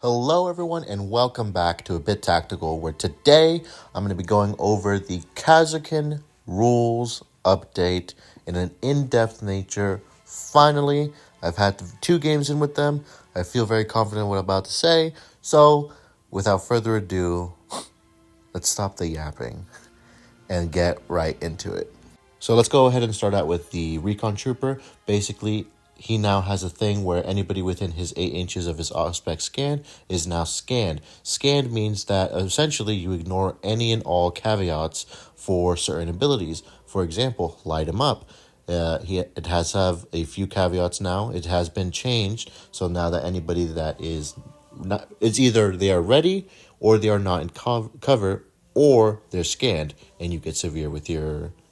Hello everyone and welcome back to A Bit Tactical, where today I'm going to be going over the Kasrkin rules update in an in-depth nature. Finally, I've had 2 games in with them. I feel very confident in what I'm about to say. So, without further ado, let's stop the yapping and get right into it. So let's go ahead and start out with the Recon Trooper. Basically, he now has a thing where anybody within his 8 inches of his aspect scan is now scanned. Scanned means that essentially you ignore any and all caveats for certain abilities. For example, light him up. It has to have a few caveats now. It has been changed. So now that anybody that is not, it's either they are ready or they are not in cover or they're scanned and you get severe with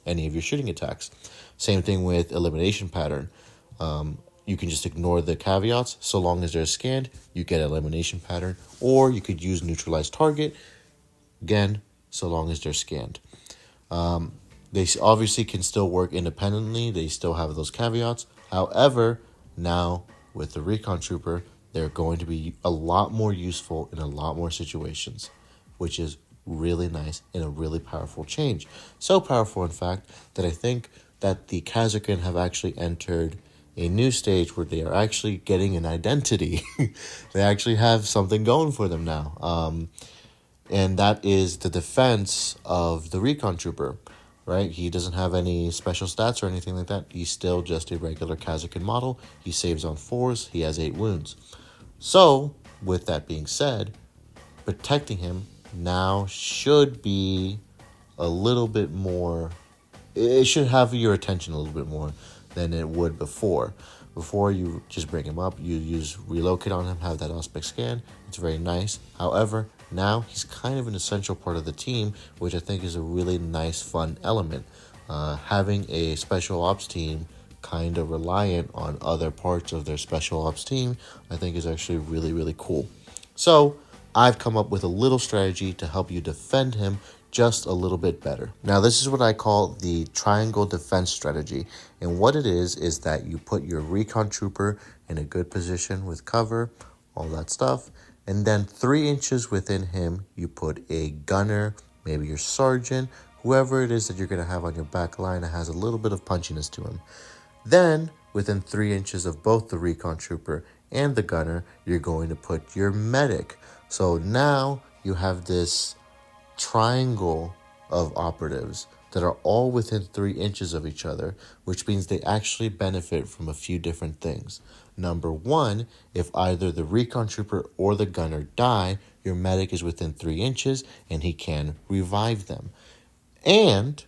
any of your shooting attacks. Same thing with elimination pattern. You can just ignore the caveats. So long as they're scanned, you get elimination pattern. Or you could use neutralize target, again, so long as they're scanned. They obviously can still work independently. They still have those caveats. However, now with the Recon Trooper, they're going to be a lot more useful in a lot more situations, which is really nice and a really powerful change. So powerful, in fact, that I think that the Kasrkin have actually entered a new stage where they are actually getting an identity. They actually have something going for them now. And that is the defense of the Recon Trooper, right? He doesn't have any special stats or anything like that. He's still just a regular Kasrkin model. He saves on 4s. He has 8 wounds. So, with that being said, protecting him now should be a little bit more. It should have your attention a little bit more than it would before. Before, you just bring him up, you use relocate on him, have that aspect scan. It's very nice. However, now he's kind of an essential part of the team, which I think is a really nice, fun element. Having a special ops team kind of reliant on other parts of their special ops team, I think is actually really, really cool. So, I've come up with a little strategy to help you defend him just a little bit better. Now, this is what I call the triangle defense strategy. And what it is that you put your Recon Trooper in a good position with cover, all that stuff. And then 3 inches within him, you put a gunner, maybe your sergeant, whoever it is that you're going to have on your back line that has a little bit of punchiness to him. Then, within 3 inches of both the Recon Trooper and the gunner, you're going to put your medic. So now you have this triangle of operatives that are all within 3 inches of each other, which means they actually benefit from a few different things. Number 1, if either the Recon Trooper or the gunner die, your medic is within 3 inches and he can revive them. And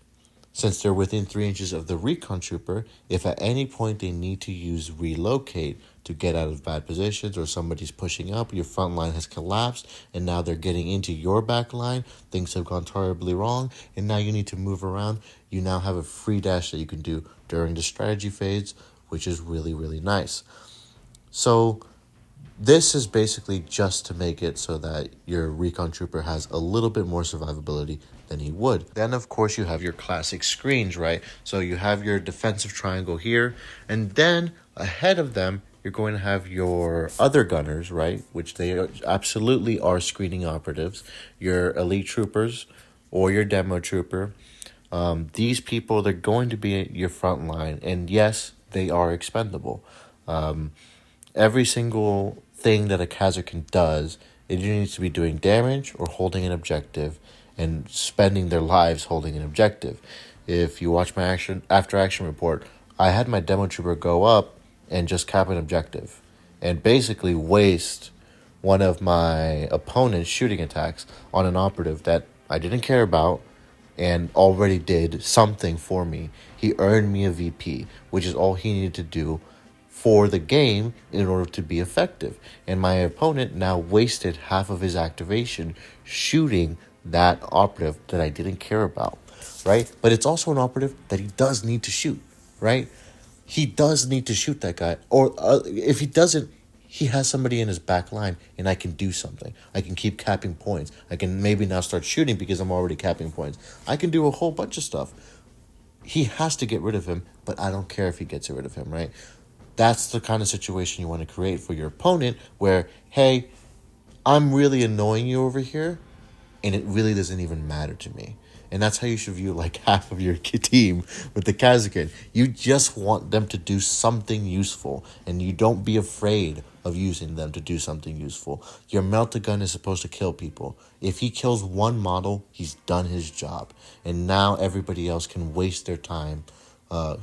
since they're within 3 inches of the Recon Trooper, if at any point they need to use relocate to get out of bad positions or somebody's pushing up, your front line has collapsed, and now they're getting into your back line, things have gone terribly wrong, and now you need to move around, you now have a free dash that you can do during the strategy phase, which is really, really nice. So this is basically just to make it so that your Recon Trooper has a little bit more survivability than he would. Then, of course, you have your classic screens, right? So you have your defensive triangle here, and then ahead of them, you're going to have your other gunners, right? Which they absolutely are screening operatives. Your elite troopers or your demo trooper. These people, they're going to be your front line, and yes, they are expendable. Every single thing that a Kasrkin does, it either needs to be doing damage or holding an objective and spending their lives holding an objective. If you watch my after action report, I had my demo trooper go up and just cap an objective and basically waste one of my opponent's shooting attacks on an operative that I didn't care about and already did something for me. He earned me a VP, which is all he needed to do for the game in order to be effective. And my opponent now wasted half of his activation shooting that operative that I didn't care about, right? But it's also an operative that he does need to shoot, right? He does need to shoot that guy. Or if he doesn't, he has somebody in his back line and I can do something. I can keep capping points. I can maybe now start shooting because I'm already capping points. I can do a whole bunch of stuff. He has to get rid of him, but I don't care if he gets rid of him, right? That's the kind of situation you want to create for your opponent where, hey, I'm really annoying you over here, and it really doesn't even matter to me. And that's how you should view like half of your team with the Kasrkin. You just want them to do something useful, and you don't be afraid of using them to do something useful. Your melta gun is supposed to kill people. If he kills one model, he's done his job, and now everybody else can waste their time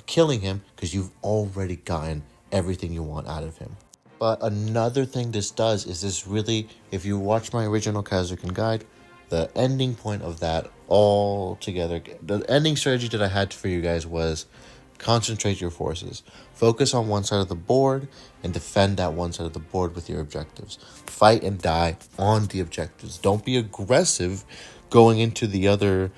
killing him because you've already gotten everything you want out of him. But another thing this does is this really, if you watch my original Kasrkin guide, the ending point of that all together, the ending strategy that I had for you guys was concentrate your forces. Focus on one side of the board and defend that one side of the board with your objectives. Fight and die on the objectives. Don't be aggressive going into the other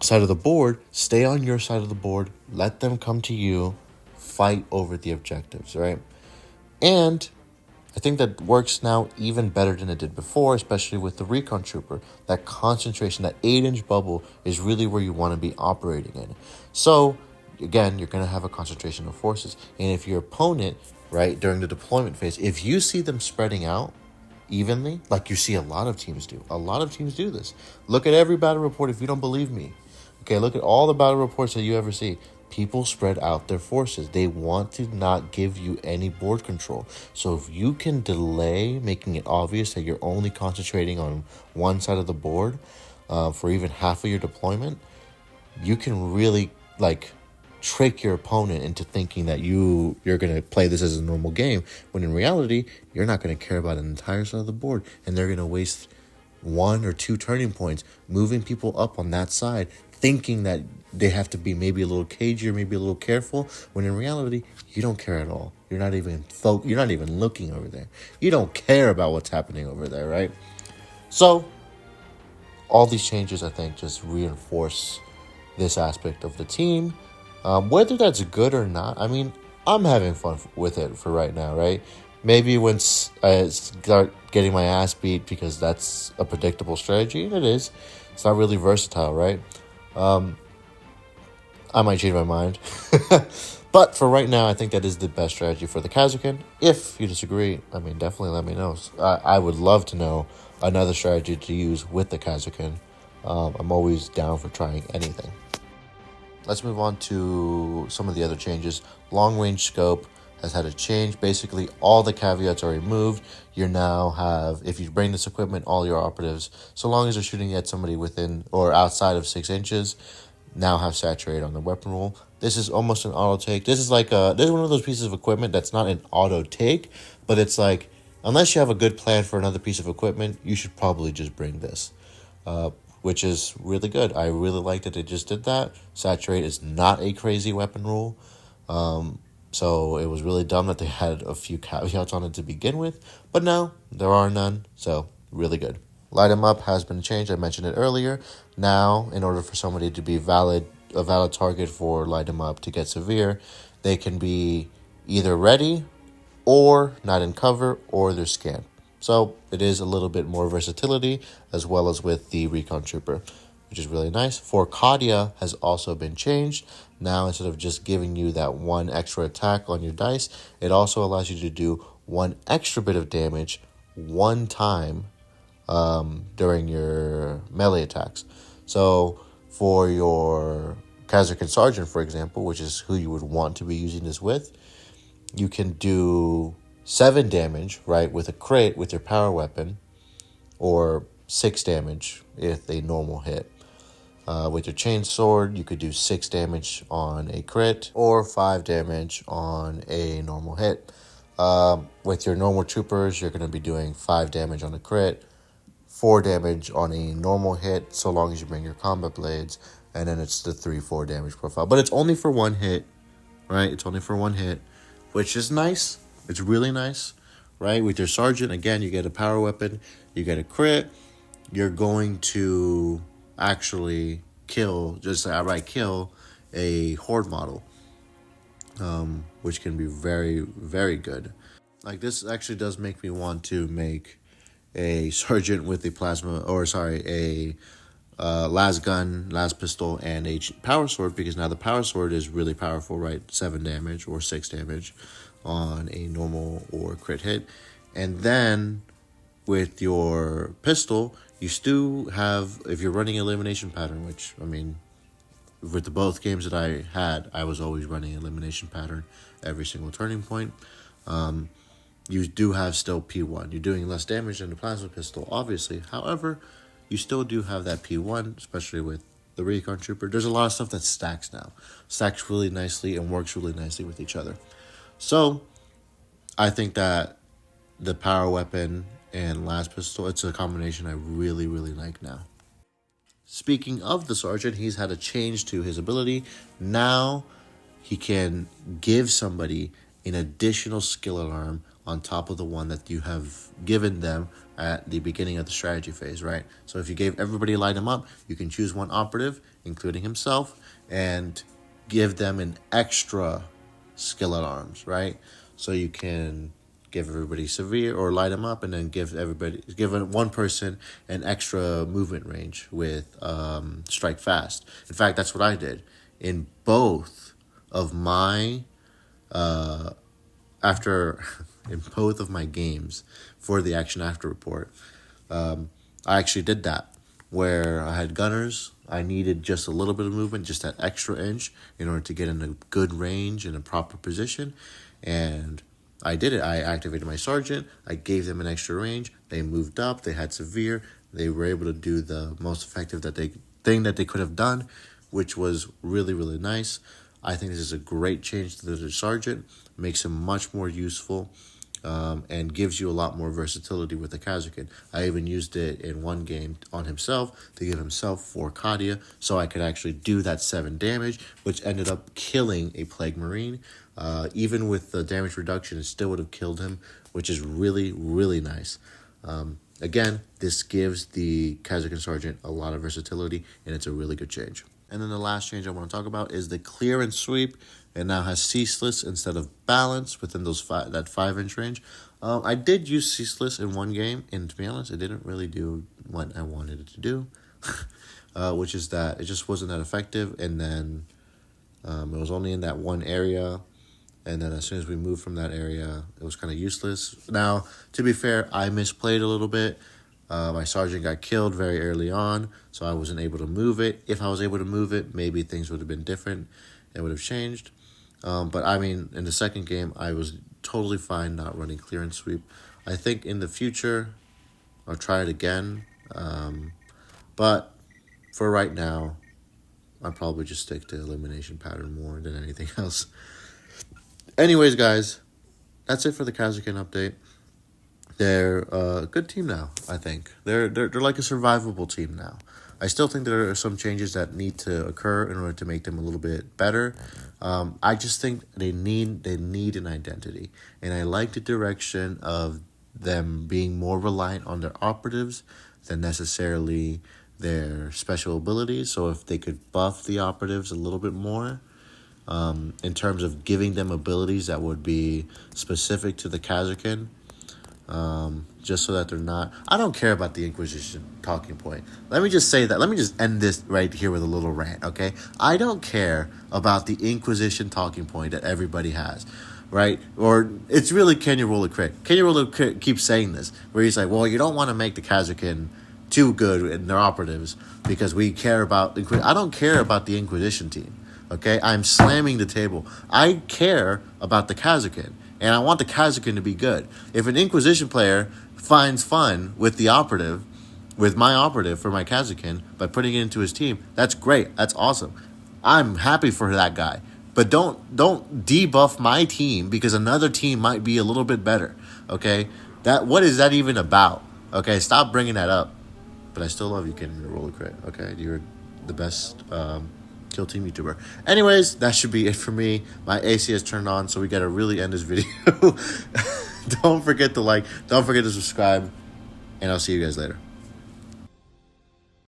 side of the board. Stay on your side of the board. Let them come to you. Fight over the objectives, right? And I think that works now even better than it did before, especially with the Recon Trooper. That concentration, that 8-inch bubble is really where you want to be operating in. So, again, you're going to have a concentration of forces. And if your opponent, right, during the deployment phase, if you see them spreading out evenly, like you see a lot of teams do. A lot of teams do this. Look at every battle report if you don't believe me. Okay, look at all the battle reports that you ever see. People spread out their forces. They want to not give you any board control. So if you can delay making it obvious that you're only concentrating on one side of the board for even half of your deployment, you can really like trick your opponent into thinking that you're going to play this as a normal game, when in reality, you're not going to care about an entire side of the board, and they're going to waste 1 or 2 turning points moving people up on that side, thinking that they have to be maybe a little cagey or maybe a little careful, when in reality, you don't care at all. You're not even looking over there. You don't care about what's happening over there, right? So, all these changes, I think, just reinforce this aspect of the team. Whether that's good or not, I mean, I'm having fun with it for right now, right? Maybe once I start getting my ass beat, because that's a predictable strategy, and it is. It's not really versatile, right? I might change my mind. But for right now, I think that is the best strategy for the Kasrkin. If you disagree, I mean, definitely let me know. I would love to know another strategy to use with the Kasrkin. I'm always down for trying anything. Let's move on to some of the other changes. Long range scope has had a change. Basically, all the caveats are removed. You now have, if you bring this equipment, all your operatives, so long as they're shooting at somebody within or outside of 6 inches, now have saturate on the weapon rule. This is almost an auto take. This is like this is one of those pieces of equipment that's not an auto take, but it's like, unless you have a good plan for another piece of equipment, you should probably just bring this. Which is really good. I really like that they just did that. Saturate is not a crazy weapon rule. So it was really dumb that they had a few caveats on it to begin with. But now, there are none. So, really good. Light 'em up has been changed. I mentioned it earlier. Now, in order for somebody to be a valid target for light 'em up to get severe, they can be either ready or not in cover, or they're scanned. So it is a little bit more versatility, as well as with the Recon Trooper, which is really nice. For Kadia has also been changed. Now, instead of just giving you that 1 extra attack on your dice, it also allows you to do 1 extra bit of damage 1 time during your melee attacks. So for your Kasrkin Sergeant, for example, which is who you would want to be using this with, you can do 7 damage, right, with a crit with your power weapon, or 6 damage if a normal hit. With your chain sword, you could do 6 damage on a crit, or 5 damage on a normal hit. With your normal troopers, you're going to be doing 5 damage on a crit, 4 damage on a normal hit, so long as you bring your combat blades, and then it's the 3-4 damage profile. But it's only for 1 hit, right? It's only for 1 hit, which is nice. It's really nice, right? With your Sergeant, again, you get a power weapon, you get a crit, you're going to actually just outright kill a Horde model, which can be very, very good. Like, this actually does make me want to make a Sergeant with a las gun, las pistol, and a power sword, because now the power sword is really powerful, right? 7 damage or 6 damage on a normal or crit hit. And then with your pistol, you still have, if you're running elimination pattern, which, I mean, with the both games that I had, I was always running elimination pattern every single turning point. You do have still P1. You're doing less damage than the plasma pistol, obviously. However, you still do have that P1, especially with the Recon Trooper. There's a lot of stuff that stacks now. Stacks really nicely and works really nicely with each other. So, I think that the power weapon and last pistol, it's a combination I really, really like now. Speaking of the sergeant, he's had a change to his ability. Now he can give somebody an additional skill alarm on top of the one that you have given them at the beginning of the strategy phase, right? So if you gave everybody light him up, you can choose one operative, including himself, and give them an extra skill alarms, right? So you can give everybody severe or light them up, and then give one person an extra movement range with strike fast. In fact, that's what I did in both of my in both of my games for the action after report. I actually did that where I had gunners. I needed just a little bit of movement, just that extra inch in order to get in a good range in a proper position. And I did it. I activated my sergeant. I gave them an extra range. They moved up. They had severe. They were able to do the most effective thing that they could have done, which was really, really nice. I think this is a great change to the sergeant. Makes him much more useful, and gives you a lot more versatility with the Kasrkin. I even used it in one game on himself to give himself 4 Kadia, so I could actually do that 7 damage, which ended up killing a Plague Marine. Even with the damage reduction, it still would have killed him, which is really, really nice. Again, this gives the Kasrkin Sergeant a lot of versatility, and it's a really good change. And then the last change I want to talk about is the clear and sweep. It now has ceaseless instead of balance within that 5-inch range. I did use ceaseless in one game, and to be honest, it didn't really do what I wanted it to do, which is that it just wasn't that effective. And then it was only in that one area, and then as soon as we moved from that area, it was kind of useless. Now, to be fair, I misplayed a little bit. My sergeant got killed very early on, so I wasn't able to move it. If I was able to move it, maybe things would have been different. It would have changed. But I mean, in the second game, I was totally fine not running clear and sweep. I think in the future, I'll try it again. But for right now, I'll probably just stick to elimination pattern more than anything else. Anyways, guys, that's it for the Kasrkin update. They're a good team now, I think. They're like a survivable team now. I still think there are some changes that need to occur in order to make them a little bit better. I just think they need an identity. And I like the direction of them being more reliant on their operatives than necessarily their special abilities. So if they could buff the operatives a little bit more, in terms of giving them abilities that would be specific to the Kasrkin, just so that they're not... I don't care about the Inquisition talking point. Let me just say that. Let me just end this right here with a little rant, okay? I don't care about the Inquisition talking point that everybody has, right? Or it's really, can you roll a crit? Can you roll a crit keeps saying this, where he's like, well, you don't want to make the Kasrkin too good in their operatives because we care about... I don't care about the Inquisition team, okay? I'm slamming the table. I care about the Kasrkin. And I want the Kasrkin to be good. If an Inquisition player finds fun with the operative, with my operative for my Kasrkin, by putting it into his team, that's great. That's awesome. I'm happy for that guy. But don't debuff my team because another team might be a little bit better. Okay? What is that even about? Okay? Stop bringing that up. But I still love you, Kenny, to roll a crit. Okay? You're the best Kill Team YouTuber. Anyways, that should be it for me. My AC has turned on, so we gotta really end this video. Don't forget to like, don't forget to subscribe, and I'll see you guys later.